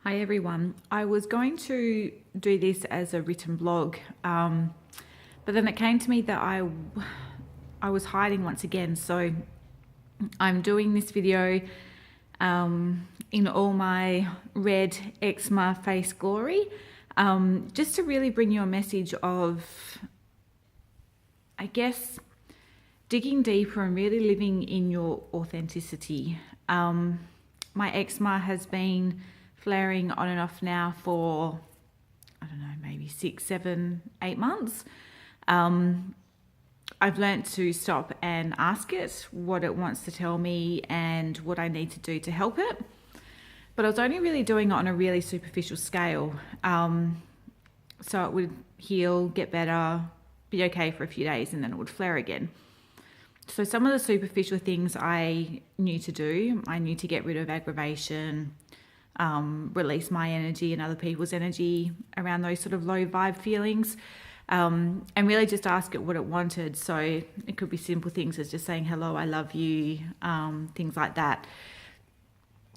Hi everyone. I was going to do this as a written blog, but then it came to me that I was hiding once again. So I'm doing this video in all my red eczema face glory, just to really bring you a message of, I guess, digging deeper and really living in your authenticity. My eczema has been flaring on and off now for, I don't know, maybe 6, 7, 8 months. I've learned to stop and ask it what it wants to tell me and what I need to do to help it. But I was only really doing it on a really superficial scale. So it would heal, get better, be okay for a few days, and then it would flare again. So some of the superficial things I knew to do, I knew to get rid of aggravation, release my energy and other people's energy around those sort of low vibe feelings, and really just ask it what it wanted. So it could be simple things as just saying hello, I love you, things like that.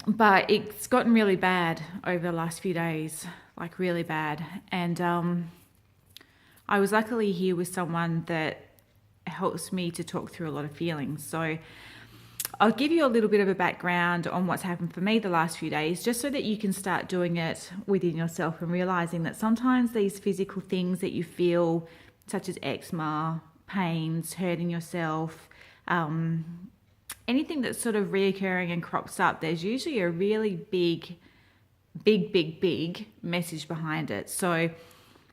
But it's gotten really bad over the last few days, like really bad. And I was luckily here with someone that helps me to talk through a lot of feelings. So I'll give you a little bit of a background on what's happened for me the last few days, just so that you can start doing it within yourself and realizing that sometimes these physical things that you feel, such as eczema, pains, hurting yourself, anything that's sort of reoccurring and crops up, there's usually a really big message behind it. So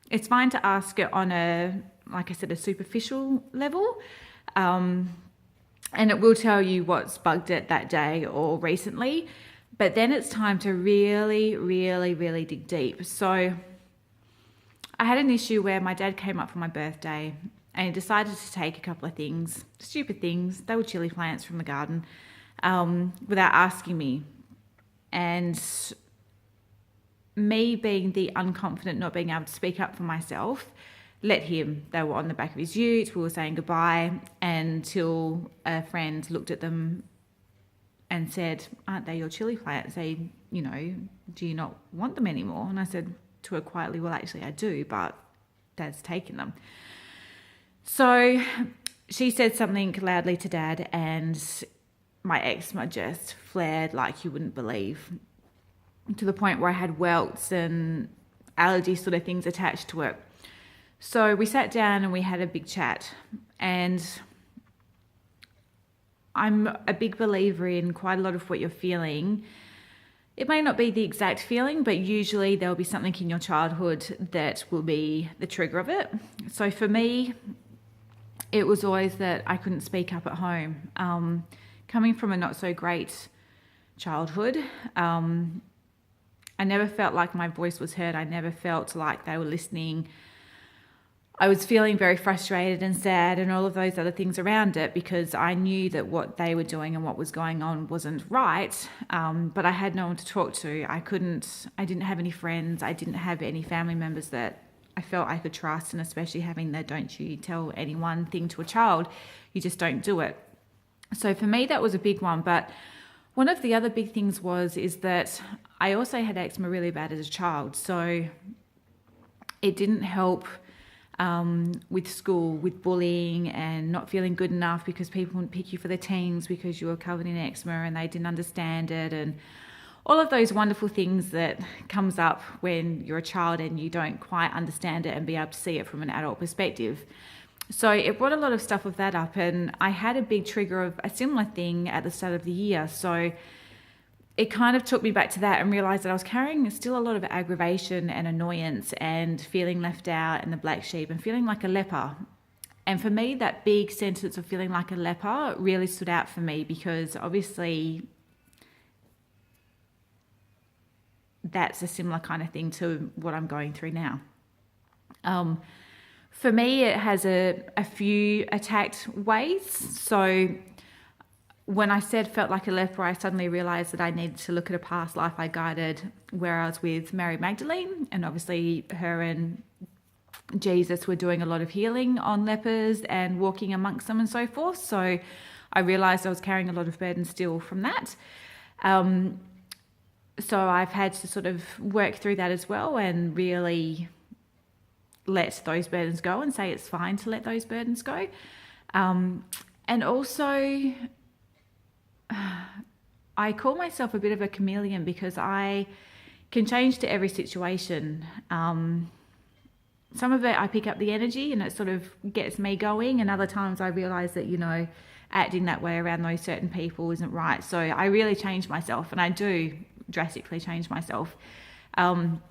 it's fine to ask it on a, like I said, a superficial level. And it will tell you what's bugged it that day or recently. But then it's time to really dig deep. So I had an issue where my dad came up for my birthday and he decided to take a couple of things, stupid things. They were chili plants from the garden, without asking me. And me being the unconfident, not being able to speak up for myself, let him. They were on the back of his ute. We were saying goodbye until a friend looked at them and said, "Aren't they your chili plants? Do you not want them anymore?" And I said to her quietly, "Well, actually I do, but Dad's taken them." So she said something loudly to Dad and my eczema just flared like you wouldn't believe, to the point where I had welts and allergy sort of things attached to it. So we sat down and we had a big chat, and I'm a big believer in quite a lot of what you're feeling. It may not be the exact feeling, but usually there'll be something in your childhood that will be the trigger of it. So for me, it was always that I couldn't speak up at home. Coming from a not so great childhood, I never felt like my voice was heard. I never felt like they were listening. I was feeling very frustrated and sad and all of those other things around it, because I knew that what they were doing and what was going on wasn't right, but I had no one to talk to. I didn't have any friends. I didn't have any family members that I felt I could trust, and especially having the "don't you tell anyone" thing to a child, you just don't do it. So for me, that was a big one. But one of the other big things is that I also had eczema really bad as a child. So it didn't help with school, with bullying and not feeling good enough because people wouldn't pick you for the teams because you were covered in eczema and they didn't understand it, and all of those wonderful things that comes up when you're a child and you don't quite understand it and be able to see it from an adult perspective. So it brought a lot of stuff of that up, and I had a big trigger of a similar thing at the start of the year. So it kind of took me back to that and realized that I was carrying still a lot of aggravation and annoyance and feeling left out and the black sheep and feeling like a leper. And for me, that big sentence of feeling like a leper really stood out for me, because obviously that's a similar kind of thing to what I'm going through now. For me, it has a few attacked ways. So when I said felt like a leper, I suddenly realized that I needed to look at a past life I guided where I was with Mary Magdalene, and obviously her and Jesus were doing a lot of healing on lepers and walking amongst them and so forth. So I realized I was carrying a lot of burden still from that. So I've had to sort of work through that as well and really let those burdens go and say it's fine to let those burdens go. And also, I call myself a bit of a chameleon because I can change to every situation. Some of it I pick up the energy and it sort of gets me going, and other times I realize that, acting that way around those certain people isn't right. So I really change myself, and I do drastically change myself. And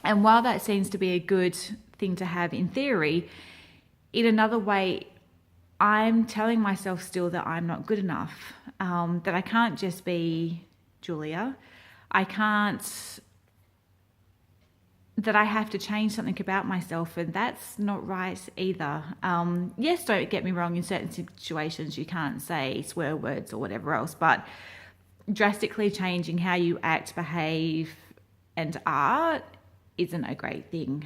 while that seems to be a good thing to have in theory, in another way, I'm telling myself still that I'm not good enough, that I can't just be Julia. That I have to change something about myself, and that's not right either. Yes, don't get me wrong, in certain situations you can't say swear words or whatever else, but drastically changing how you act, behave, and are isn't a great thing,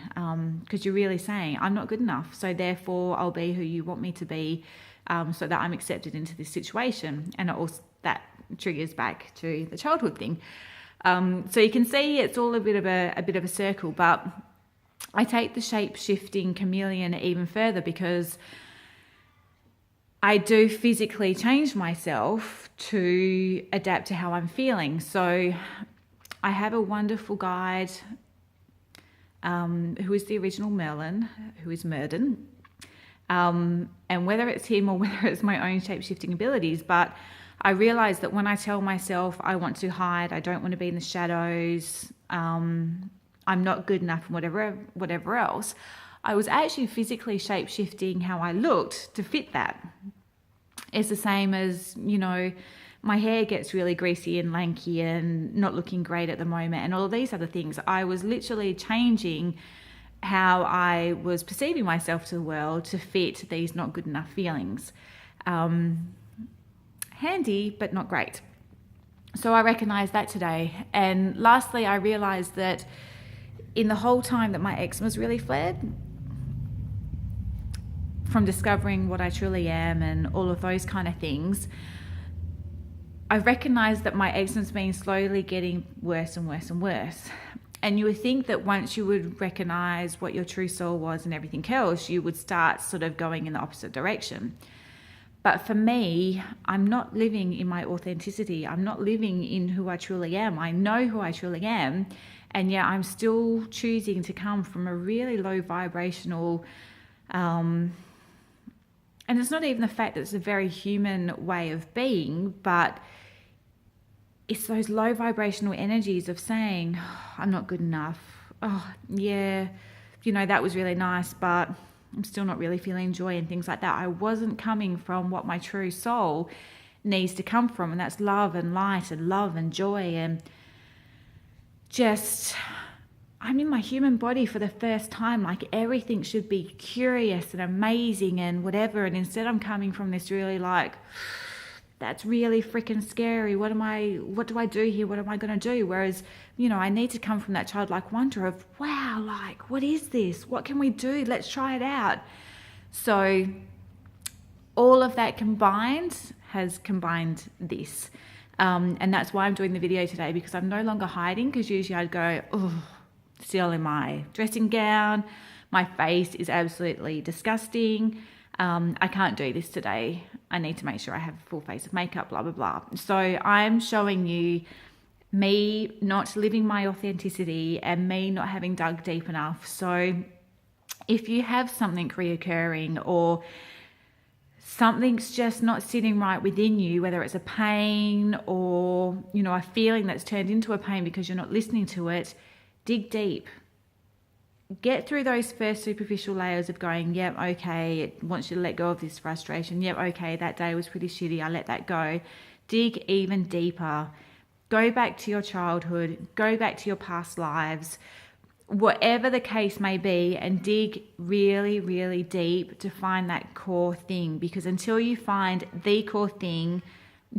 because you're really saying, I'm not good enough, so therefore I'll be who you want me to be, so that I'm accepted into this situation. And that triggers back to the childhood thing. So you can see it's all a bit of a circle, but I take the shape-shifting chameleon even further because I do physically change myself to adapt to how I'm feeling. So I have a wonderful guide who is the original Merlin, who is Murden. And whether it's him or whether it's my own shape-shifting abilities, but I realize that when I tell myself I want to hide, I don't want to be in the shadows, I'm not good enough, and whatever else, I was actually physically shape-shifting how I looked to fit that. It's the same as, my hair gets really greasy and lanky and not looking great at the moment, and all of these other things. I was literally changing how I was perceiving myself to the world to fit these not good enough feelings. Handy, but not great. So I recognized that today. And lastly, I realized that in the whole time that my eczema was really flared, from discovering what I truly am and all of those kind of things, I recognized that my eczema's been slowly getting worse and worse and worse. And you would think that once you would recognize what your true soul was and everything else, you would start sort of going in the opposite direction. But for me, I'm not living in my authenticity. I'm not living in who I truly am. I know who I truly am, and yet I'm still choosing to come from a really low vibrational, and it's not even the fact that it's a very human way of being, but it's those low vibrational energies of saying, I'm not good enough. Oh, yeah, that was really nice, but I'm still not really feeling joy and things like that. I wasn't coming from what my true soul needs to come from, and that's love and light and love and joy, and just, I'm in my human body for the first time, like everything should be curious and amazing and whatever, and instead I'm coming from this really like, that's really freaking scary. What do I do here? What am I going to do? Whereas, I need to come from that childlike wonder of, wow, like, what is this? What can we do? Let's try it out. So all of that combined has combined this. And that's why I'm doing the video today, because I'm no longer hiding, because usually I'd go, still in my dressing gown. My face is absolutely disgusting. I can't do this today. I need to make sure I have a full face of makeup, blah, blah, blah. So I'm showing you me not living my authenticity and me not having dug deep enough. So if you have something reoccurring or something's just not sitting right within you, whether it's a pain or, a feeling that's turned into a pain because you're not listening to it, dig deep. Get through those first superficial layers of going, yep, okay, it wants you to let go of this frustration. Yep, okay, that day was pretty shitty. I let that go. Dig even deeper. Go back to your childhood. Go back to your past lives. Whatever the case may be, and dig really, really deep to find that core thing. Because until you find the core thing,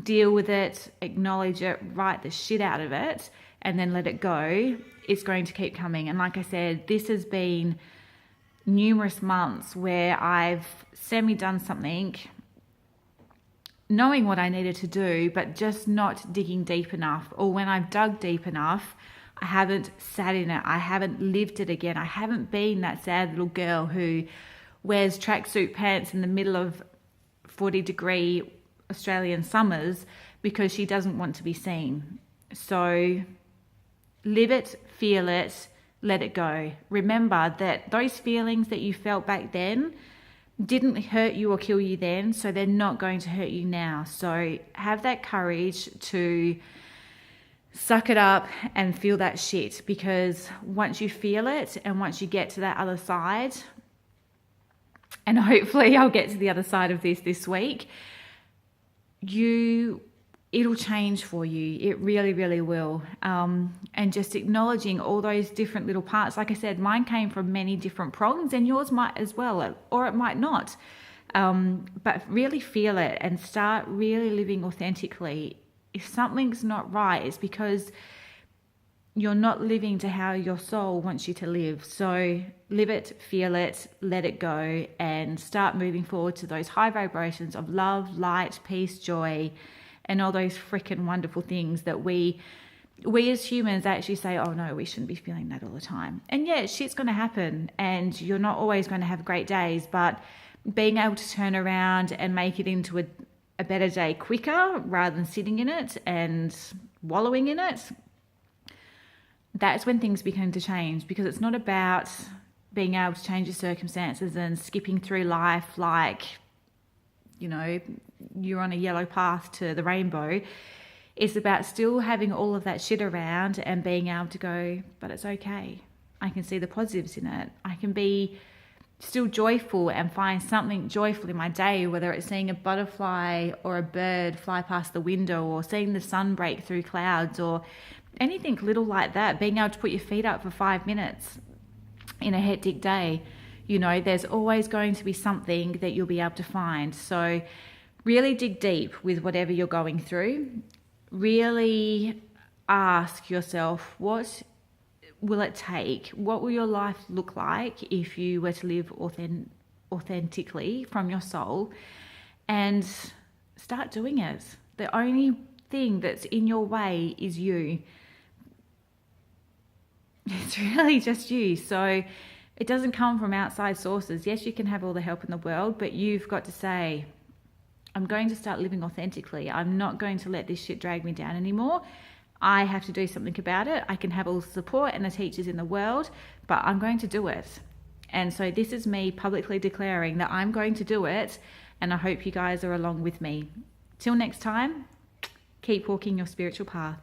deal with it, acknowledge it, write the shit out of it, and then let it go, it's going to keep coming. And like I said, this has been numerous months where I've semi-done something, knowing what I needed to do, but just not digging deep enough. Or when I've dug deep enough, I haven't sat in it. I haven't lived it again. I haven't been that sad little girl who wears tracksuit pants in the middle of 40-degree Australian summers because she doesn't want to be seen. So live it, feel it, let it go. Remember that those feelings that you felt back then didn't hurt you or kill you then, so they're not going to hurt you now. So have that courage to suck it up and feel that shit, because once you feel it and once you get to that other side, and hopefully I'll get to the other side of this week, it'll change for you. It really, really will. And just acknowledging all those different little parts. Like I said, mine came from many different prongs, and yours might as well, or it might not. But really feel it and start really living authentically. If something's not right, it's because you're not living to how your soul wants you to live. So live it, feel it, let it go, and start moving forward to those high vibrations of love, light, peace, joy, and all those freaking wonderful things that we as humans actually say, oh no, we shouldn't be feeling that all the time. And yeah, shit's going to happen, and you're not always going to have great days, but being able to turn around and make it into a better day quicker rather than sitting in it and wallowing in it, that's when things begin to change. Because it's not about being able to change your circumstances and skipping through life like, you know, you're on a yellow path to the rainbow. It's about still having all of that shit around and being able to go, but it's okay. I can see the positives in it. I can be still joyful and find something joyful in my day, whether it's seeing a butterfly or a bird fly past the window, or seeing the sun break through clouds, or anything little like that. Being able to put your feet up for 5 minutes in a hectic day. You know, there's always going to be something that you'll be able to find. So really dig deep with whatever you're going through. Really ask yourself, what will it take? What will your life look like if you were to live authentically from your soul? And start doing it. The only thing that's in your way is you. It's really just you. So it doesn't come from outside sources. Yes, you can have all the help in the world, but you've got to say, I'm going to start living authentically. I'm not going to let this shit drag me down anymore. I have to do something about it. I can have all the support and the teachers in the world, but I'm going to do it. And so this is me publicly declaring that I'm going to do it, and I hope you guys are along with me. Till next time, keep walking your spiritual path.